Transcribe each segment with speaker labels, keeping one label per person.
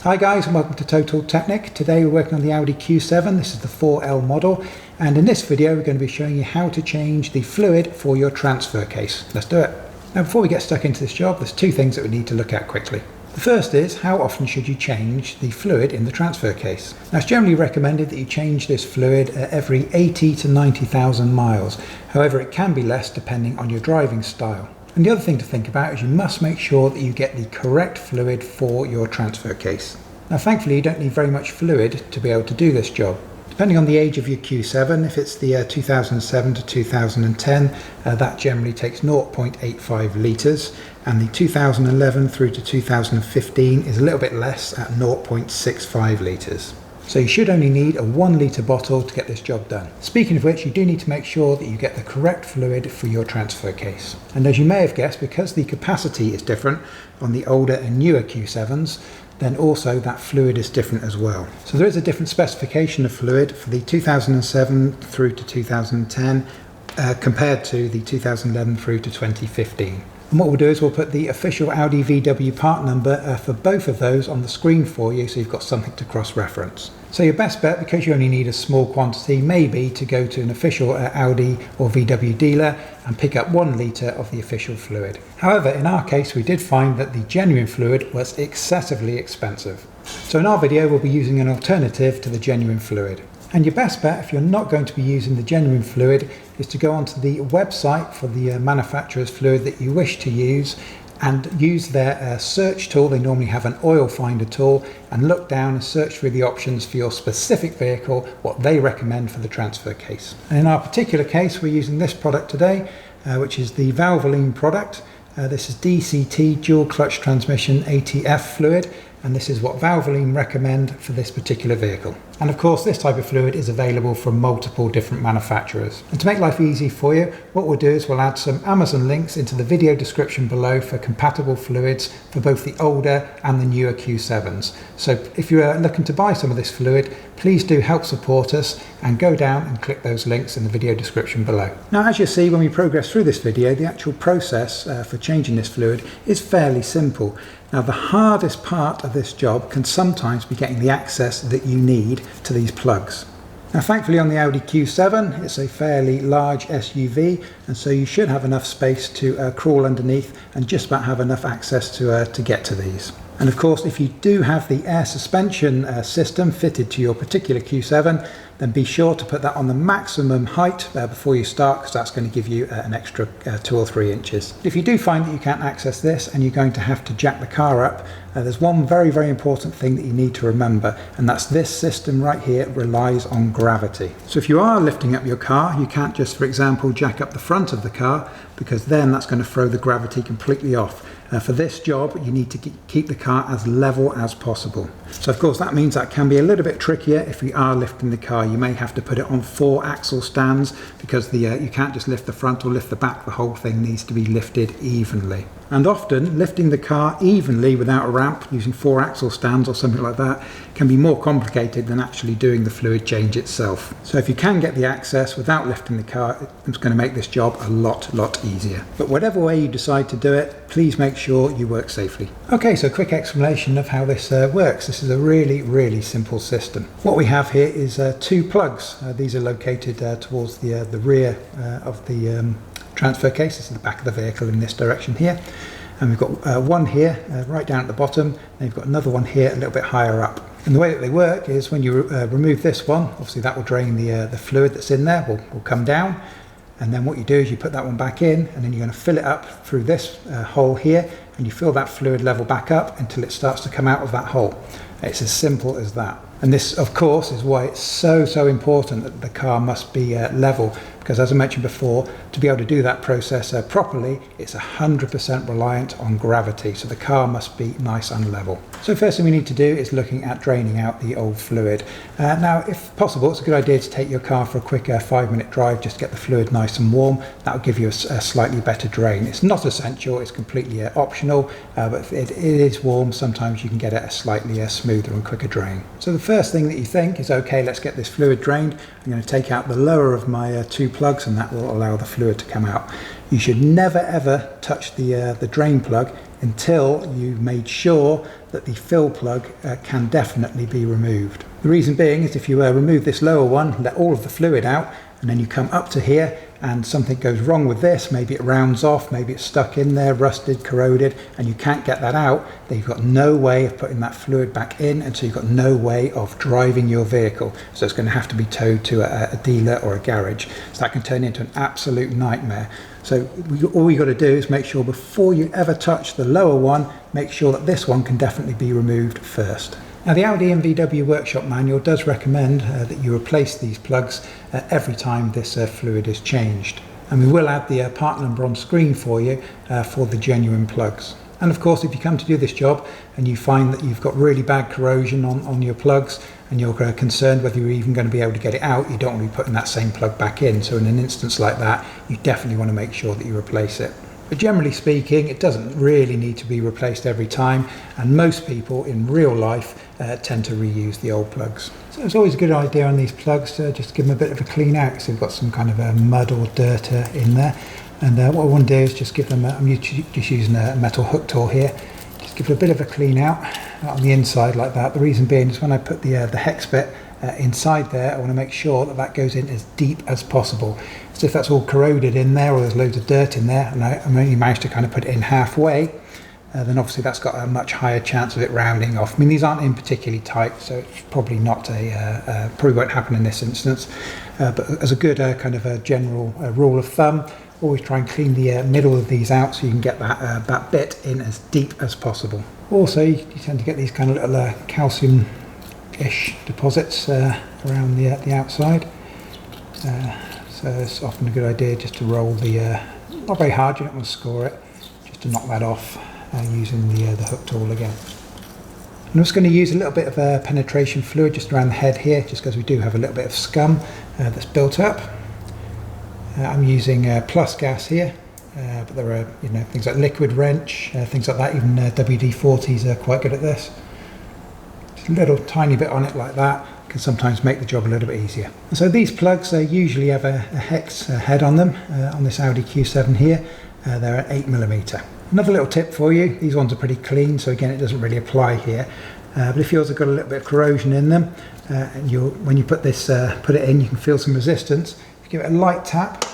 Speaker 1: Hi guys, and welcome to Total Technik. Today we're working on the Audi Q7. This is the 4L model, and in this video we're going to be showing you how to change the fluid for your transfer case. Let's do it. Now before we get stuck into this job, there's two things that we need to look at quickly. The first is, how often should you change the fluid in the transfer case? Now it's generally recommended that you change this fluid every 80 to 90,000 miles. However, it can be less depending on your driving style. And the other thing to think about is you must make sure that you get the correct fluid for your transfer case. Now thankfully you don't need very much fluid to be able to do this job. Depending on the age of your Q7, if it's the 2007 to 2010, that generally takes 0.85 litres, and the 2011 through to 2015 is a little bit less at 0.65 litres. So you should only need a 1 litre bottle to get this job done. Speaking of which, you do need to make sure that you get the correct fluid for your transfer case. And as you may have guessed, because the capacity is different on the older and newer Q7s, then also that fluid is different as well. So there is a different specification of fluid for the 2007 through to 2010 compared to the 2011 through to 2015. And what we'll do is we'll put the official Audi VW part number for both of those on the screen for you, so you've got something to cross-reference. So your best bet, because you only need a small quantity, may be to go to an official Audi or VW dealer and pick up 1 litre of the official fluid. However, in our case we did find that the genuine fluid was excessively expensive. So in our video we'll be using an alternative to the genuine fluid. And your best bet, if you're not going to be using the genuine fluid, is to go onto the website for the manufacturer's fluid that you wish to use and use their search tool. They normally have an oil finder tool, and look down and search through the options for your specific vehicle, what they recommend for the transfer case. And in our particular case, we're using this product today, which is the Valvoline product. This is DCT dual clutch transmission ATF fluid, and this is what Valvoline recommend for this particular vehicle. And of course this type of fluid is available from multiple different manufacturers. And to make life easy for you, what we'll do is we'll add some Amazon links into the video description below for compatible fluids for both the older and the newer Q7s. So if you're looking to buy some of this fluid, please do help support us and go down and click those links in the video description below. Now as you see, when we progress through this video, the actual process for changing this fluid is fairly simple. Now the hardest part of this job can sometimes be getting the access that you need to these plugs. Now thankfully on the Audi Q7 it's a fairly large SUV, and so you should have enough space to crawl underneath and just about have enough access to get to these. And of course if you do have the air suspension system fitted to your particular Q7, then be sure to put that on the maximum height before you start, because that's going to give you an extra 2 or 3 inches. If you do find that you can't access this and you're going to have to jack the car up, there's one very important thing that you need to remember, and that's this system right here relies on gravity. So if you are lifting up your car, you can't just, for example, jack up the front of the car, because then that's going to throw the gravity completely off. For this job you need to keep the car as level as possible. So of course that means that can be a little bit trickier if you are lifting the car. You may have to put it on 4 axle stands, because you can't just lift the front or lift the back. The whole thing needs to be lifted evenly. And often lifting the car evenly without a ramp using 4 axle stands or something like that can be more complicated than actually doing the fluid change itself. So if you can get the access without lifting the car, it's going to make this job a lot easier. But whatever way you decide to do it, please make sure you work safely. Okay, so a quick explanation of how this works. This is a really simple system. What we have here is 2 plugs. These are located towards the rear of the transfer case. This is the back of the vehicle in this direction here, and we've got one here right down at the bottom, and you've got another one here a little bit higher up. And the way that they work is when you remove this one, obviously that will drain the fluid that's in there, will come down, and then what you do is you put that one back in, and then you're going to fill it up through this hole here, and you fill that fluid level back up until it starts to come out of that hole. It's as simple as that. And this of course is why it's so important that the car must be level, because as I mentioned before, to be able to do that process properly, it's 100% reliant on gravity, so the car must be nice and level. So first thing we need to do is looking at draining out the old fluid. Now if possible, it's a good idea to take your car for a quick 5-minute drive, just to get the fluid nice and warm. That will give you a slightly better drain. It's not essential, it's completely optional, but if it is warm, sometimes you can get it a slightly smoother and quicker drain. So the first thing that you think is, okay, let's get this fluid drained. I'm going to take out the lower of my 2 plugs, and that will allow the fluid to come out. You should never ever touch the drain plug until you've made sure that the fill plug can definitely be removed. The reason being is if you remove this lower one, let all of the fluid out, and then you come up to here and something goes wrong with this, maybe it rounds off, maybe it's stuck in there, rusted, corroded, and you can't get that out, then you've got no way of putting that fluid back in, and so you've got no way of driving your vehicle. So it's going to have to be towed to a dealer or a garage. So that can turn into an absolute nightmare. So all you got to do is make sure before you ever touch the lower one, make sure that this one can definitely be removed first. Now the Audi and VW workshop manual does recommend that you replace these plugs every time this fluid is changed. And we will add the part number on screen for you for the genuine plugs. And of course, if you come to do this job and you find that you've got really bad corrosion on your plugs and you're concerned whether you're even going to be able to get it out, you don't want to be putting that same plug back in. So in an instance like that, you definitely want to make sure that you replace it. But generally speaking, it doesn't really need to be replaced every time, and most people in real life tend to reuse the old plugs. So it's always a good idea on these plugs to just give them a bit of a clean out, so you've got some kind of mud or dirt in there. And what I want to do is just give them, I'm just using a metal hook tool here, just give it a bit of a clean out on the inside like that. The reason being is when I put the hex bit inside there, I want to make sure that that goes in as deep as possible. So if that's all corroded in there or there's loads of dirt in there and I only managed to kind of put it in halfway, then obviously that's got a much higher chance of it rounding off. I mean, these aren't in particularly tight, so it's probably not probably won't happen in this instance. But as a good kind of a general rule of thumb, always try and clean the middle of these out so you can get that bit in as deep as possible. Also, you tend to get these kind of little calcium-ish deposits around the outside. So it's often a good idea just to roll not very hard, you don't want to score it, just to knock that off using the hook tool again. I'm just going to use a little bit of penetration fluid just around the head here, just because we do have a little bit of scum that's built up. I'm using plus gas here, but there are things like liquid wrench, things like that. Even WD-40s are quite good at this. Just a little tiny bit on it like that can sometimes make the job a little bit easier. And so these plugs usually have a hex head on them. On this Audi Q7 here, they're at 8mm. Another little tip for you, these ones are pretty clean, so again it doesn't really apply here. But if yours have got a little bit of corrosion in them, and when you put it in, you can feel some resistance. If you give it a light tap,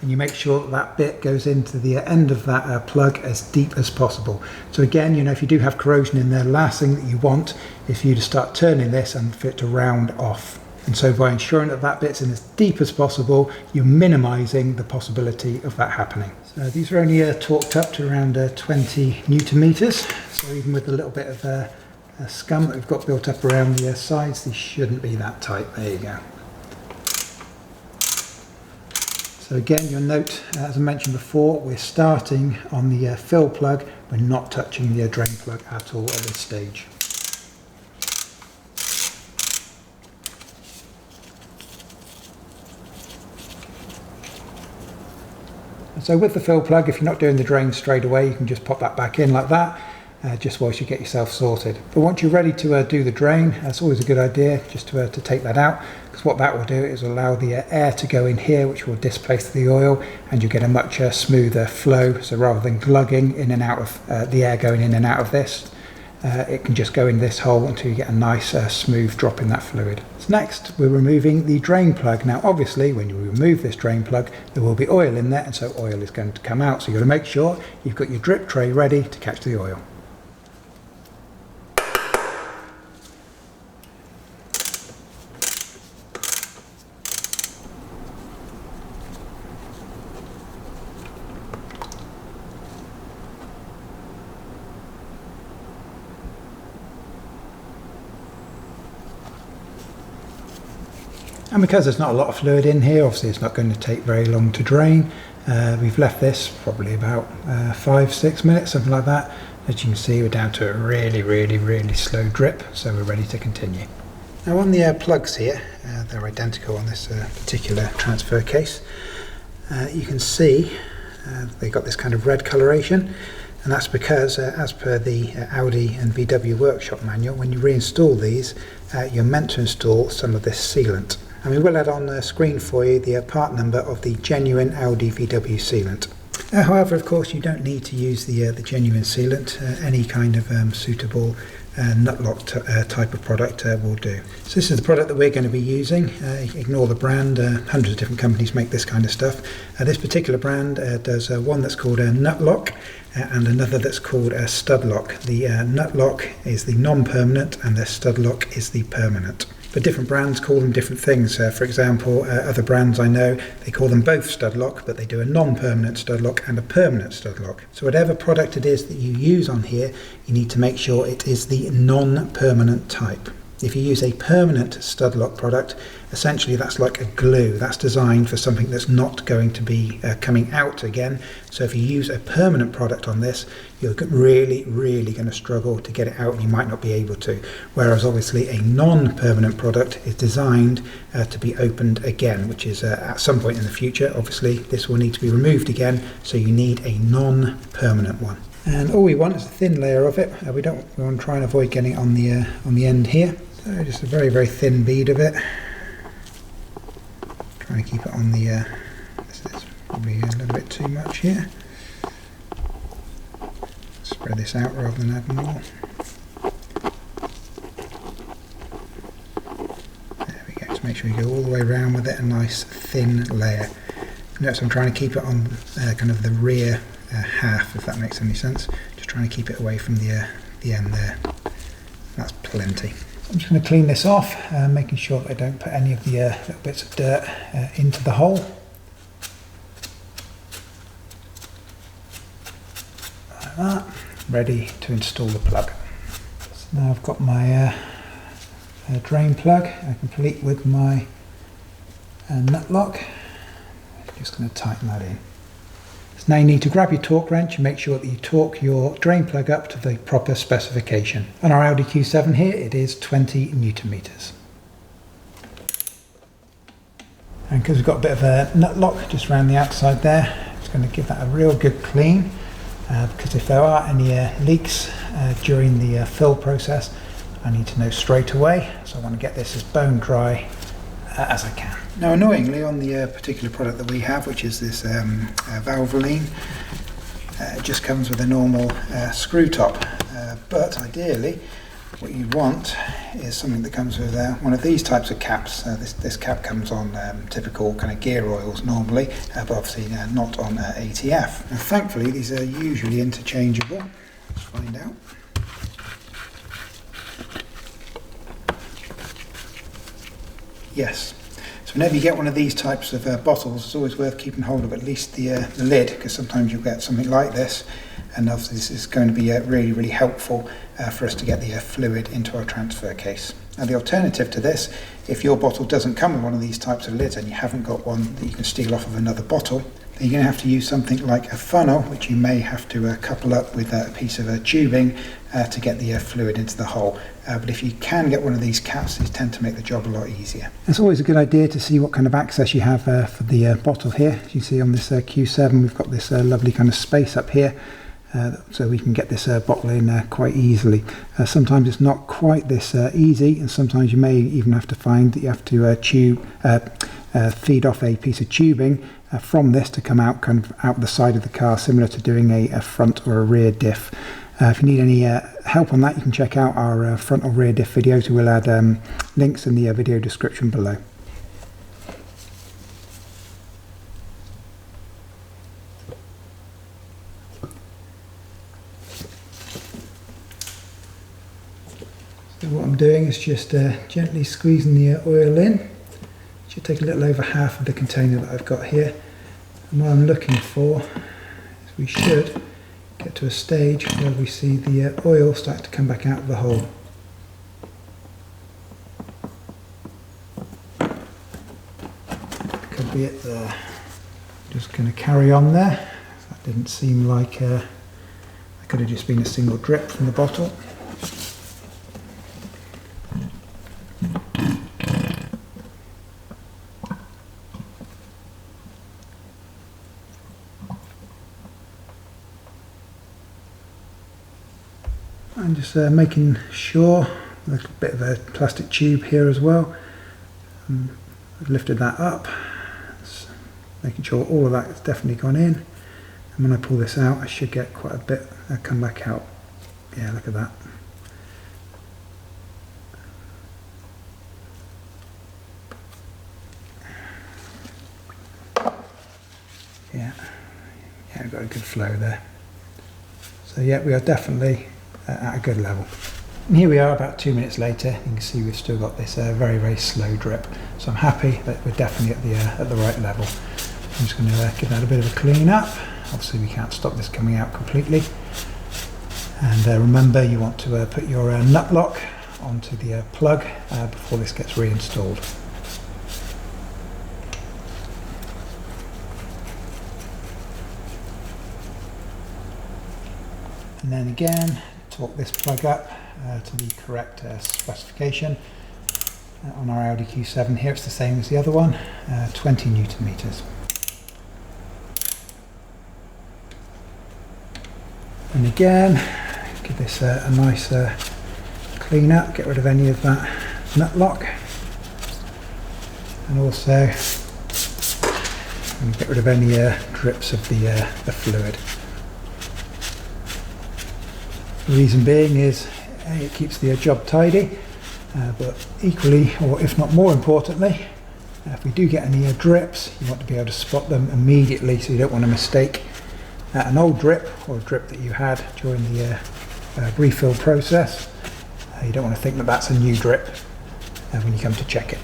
Speaker 1: and you make sure that bit goes into the end of that plug as deep as possible. So again, if you do have corrosion in there, the last thing that you want is for you to start turning this and for it to round off. And so by ensuring that that bit's in as deep as possible, you're minimizing the possibility of that happening. So these are only torqued up to around 20 Newton meters. So even with a little bit of scum that we've got built up around the sides, these shouldn't be that tight. There you go. So again, you'll note, as I mentioned before, we're starting on the fill plug. We're not touching the drain plug at all at this stage. So with the fill plug, if you're not doing the drain straight away, you can just pop that back in like that, just whilst you get yourself sorted. But once you're ready to do the drain, that's always a good idea just to take that out, because what that will do is allow the air to go in here, which will displace the oil, and you get a much smoother flow. So rather than glugging in and out of the air going in and out of this, it can just go in this hole until you get a nice smooth drop in that fluid. So next we're removing the drain plug. Now obviously when you remove this drain plug there will be oil in there, and so oil is going to come out, so you've got to make sure you've got your drip tray ready to catch the oil. And because there's not a lot of fluid in here, obviously it's not going to take very long to drain. We've left this probably about 5-6 minutes, something like that. As you can see, we're down to a really slow drip, so we're ready to continue. Now on the plugs here, they're identical on this particular transfer case. You can see they've got this kind of red coloration. And that's because, as per the Audi and VW workshop manual, when you reinstall these, you're meant to install some of this sealant. And we will add on the screen for you the part number of the genuine Audi VW sealant. However, of course, you don't need to use the genuine sealant. Any kind of suitable nut-lock type of product will do. So this is the product that we're going to be using. Ignore the brand. Hundreds of different companies make this kind of stuff. This particular brand does one that's called a nut-lock and another that's called a stud-lock. The nut-lock is the non-permanent and the stud-lock is the permanent. But different brands call them different things. For example, other brands I know, they call them both stud lock, but they do a non-permanent stud lock and a permanent stud lock. So whatever product it is that you use on here, you need to make sure it is the non-permanent type. If you use a permanent stud lock product, essentially that's like a glue. That's designed for something that's not going to be coming out again. So if you use a permanent product on this, you're really going to struggle to get it out, and you might not be able to. Whereas obviously a non-permanent product is designed to be opened again, which is at some point in the future. Obviously this will need to be removed again, so you need a non-permanent one. And all we want is a thin layer of it. We want to try and avoid getting it on the end here. So just a very thin bead of it. Trying to keep it on the, this is probably a little bit too much here. Spread this out rather than add more. There we go, just make sure you go all the way around with it, a nice thin layer. Notice I'm trying to keep it on kind of the rear half, if that makes any sense. Just trying to keep it away from the end there. That's plenty. I'm just going to clean this off, making sure that I don't put any of the little bits of dirt into the hole. Like that. Ready to install the plug. So now I've got my drain plug complete with my nut lock. Just going to tighten that in. So now you need to grab your torque wrench and make sure that you torque your drain plug up to the proper specification. On our Audi Q7 here, it is 20 Newton meters. And because we've got a bit of a nut lock just around the outside there, it's going to give that a real good clean. Because if there are any leaks during the fill process, I need to know straight away. So I want to get this as bone dry as I can. Now annoyingly, on the particular product that we have, which is this Valvoline, it just comes with a normal screw top, but ideally what you want is something that comes with one of these types of caps. This cap comes on typical kind of gear oils normally, but obviously not on ATF. Now thankfully these are usually interchangeable. Let's find out. Yes. So whenever you get one of these types of bottles, it's always worth keeping hold of at least the lid, because sometimes you'll get something like this, and obviously this is going to be really helpful for us to get the fluid into our transfer case. Now the alternative to this, if your bottle doesn't come with one of these types of lids and you haven't got one that you can steal off of another bottle, then you're going to have to use something like a funnel, which you may have to couple up with a piece of tubing to get the fluid into the hole. But if you can get one of these caps, these tend to make the job a lot easier. It's always a good idea to see what kind of access you have for the bottle here. As you see on this Q7, we've got this lovely kind of space up here, so we can get this bottle in quite easily. Sometimes it's not quite this easy, and sometimes you may even have to find that you have to feed off a piece of tubing from this to come out kind of out the side of the car, similar to doing a front or a rear diff. If you need any help on that, you can check out our front or rear diff videos. We'll add links in the video description below. So what I'm doing is just gently squeezing the oil in. Should take a little over half of the container that I've got here. And what I'm looking for is we should get to a stage where we see the oil start to come back out of the hole. Could be it there. Just going to carry on there. That didn't seem like that could have just been a single drip from the bottle. I'm just making sure, a little bit of a plastic tube here as well. I've lifted that up, just making sure all of that is definitely gone in. And when I pull this out, I should get quite a bit come back out. Yeah, look at that. Yeah, we've got a good flow there. So yeah, we are definitely at a good level. And here we are about 2 minutes later. You can see we've still got this very, very slow drip. So I'm happy that we're definitely at the right level. I'm just going to give that a bit of a clean up. Obviously we can't stop this coming out completely. And remember, you want to put your nut lock onto the plug before this gets reinstalled. And then again, torque this plug up to the correct specification. On our Audi Q7 here, it's the same as the other one, 20 Newton meters. And again, give this a nice clean up, get rid of any of that nut lock, and also get rid of any drips of the fluid. The reason being is it keeps the job tidy, but equally, or if not more importantly, if we do get any drips, you want to be able to spot them immediately, so you don't want to mistake an old drip or a drip that you had during the refill process. You don't want to think that that's a new drip when you come to check it.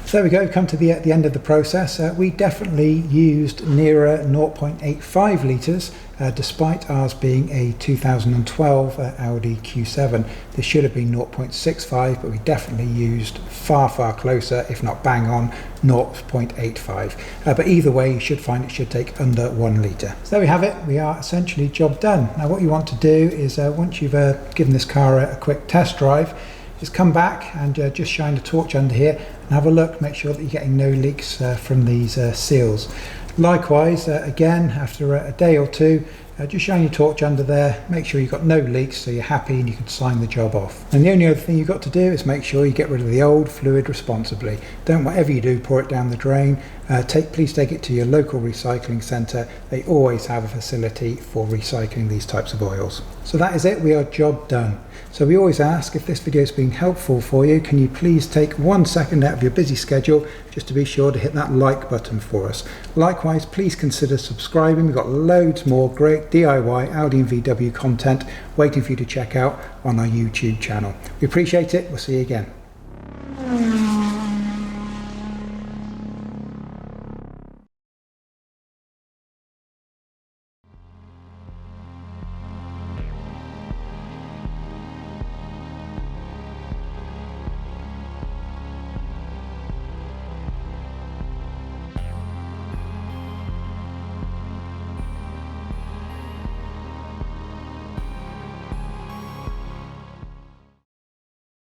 Speaker 1: So there we go, come to the end of the process. We definitely used nearer 0.85 litres, despite ours being a 2012 Audi Q7. This should have been 0.65, but we definitely used far closer, if not bang on, 0.85. But either way, you should find it should take under 1 litre. So there we have it, we are essentially job done. Now what you want to do is, once you've given this car a quick test drive, is come back and just shine the torch under here and have a look, make sure that you're getting no leaks from these seals. Likewise, again, after a day or two, just shine your torch under there, make sure you've got no leaks so you're happy and you can sign the job off. And the only other thing you've got to do is make sure you get rid of the old fluid responsibly. Don't, whatever you do, pour it down the drain. Please take it to your local recycling centre. They always have a facility for recycling these types of oils. So that is it, we are job done. So we always ask, if this video has been helpful for you, can you please take 1 second out of your busy schedule just to be sure to hit that like button for us. Likewise, please consider subscribing. We've got loads more great DIY Audi and VW content waiting for you to check out on our YouTube channel. We appreciate it. We'll see you again.